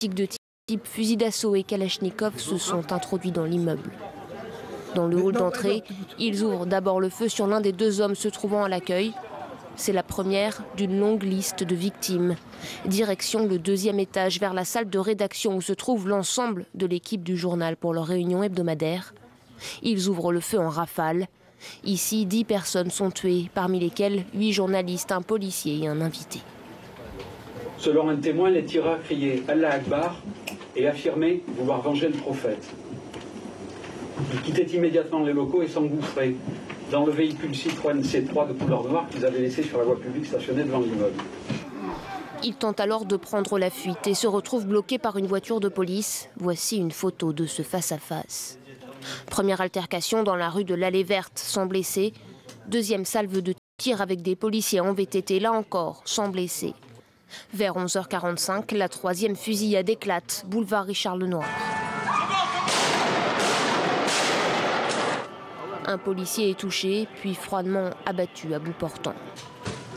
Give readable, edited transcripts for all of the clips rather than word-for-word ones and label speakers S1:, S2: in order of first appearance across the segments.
S1: de type fusil d'assaut et kalachnikov se sont introduits dans l'immeuble. Dans le hall d'entrée, ils ouvrent d'abord le feu sur l'un des deux hommes se trouvant à l'accueil. C'est la première d'une longue liste de victimes. Direction le deuxième étage, vers la salle de rédaction où se trouve l'ensemble de l'équipe du journal pour leur réunion hebdomadaire. Ils ouvrent le feu en rafale. Ici, 10 personnes sont tuées, parmi lesquelles 8 journalistes, un policier et un invité.
S2: Selon un témoin, les tireurs criaient « Allah Akbar » et affirmaient vouloir venger le prophète. Ils quittaient immédiatement les locaux et s'engouffraient dans le véhicule Citroën C3 de couleur noire qu'ils avaient laissé sur la voie publique stationnée devant l'immeuble.
S1: Ils tentent alors de prendre la fuite et se retrouvent bloqués par une voiture de police. Voici une photo de ce face-à-face. Première altercation dans la rue de l'Allée Verte, sans blessés. Deuxième salve de tir avec des policiers en VTT, là encore, sans blessés. Vers 11h45, la troisième fusillade éclate, boulevard Richard Lenoir. Un policier est touché, puis froidement abattu à bout portant.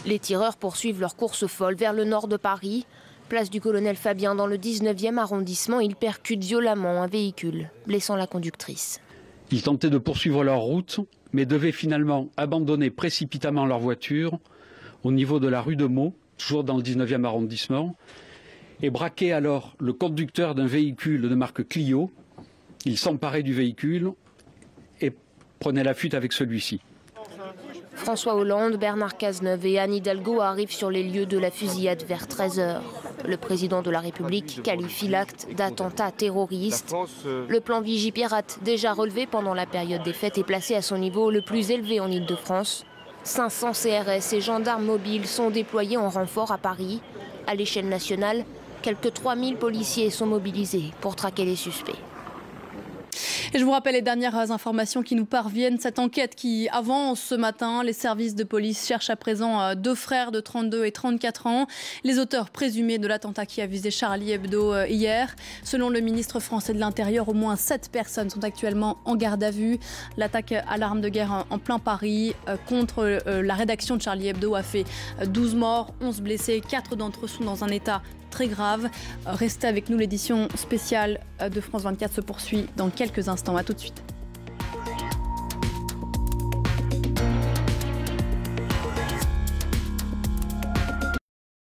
S1: Les tireurs poursuivent leur course folle vers le nord de Paris. Place du Colonel Fabien dans le 19e arrondissement, ils percutent violemment un véhicule, blessant la conductrice.
S3: Ils tentaient de poursuivre leur route, mais devaient finalement abandonner précipitamment leur voiture au niveau de la rue de Meaux, toujours dans le 19e arrondissement, et braquaient alors le conducteur d'un véhicule de marque Clio. Ils s'emparaient du véhicule et prenaient la fuite avec celui-ci.
S1: François Hollande, Bernard Cazeneuve et Anne Hidalgo arrivent sur les lieux de la fusillade vers 13h. Le président de la République qualifie l'acte d'attentat terroriste. Le plan Vigipirate, déjà relevé pendant la période des fêtes, est placé à son niveau le plus élevé en Île-de-France. 500 CRS et gendarmes mobiles sont déployés en renfort à Paris. À l'échelle nationale, quelques 3000 policiers sont mobilisés pour traquer les suspects.
S4: Et je vous rappelle les dernières informations qui nous parviennent. Cette enquête qui avance ce matin. Les services de police cherchent à présent 2 frères de 32 et 34 ans. Les auteurs présumés de l'attentat qui a visé Charlie Hebdo hier. Selon le ministre français de l'Intérieur, au moins 7 personnes sont actuellement en garde à vue. L'attaque à l'arme de guerre en plein Paris contre la rédaction de Charlie Hebdo a fait 12 morts, 11 blessés. 4 d'entre eux sont dans un état très grave. Restez avec nous, l'édition spéciale de France 24 se poursuit dans quelques instants. À tout de suite.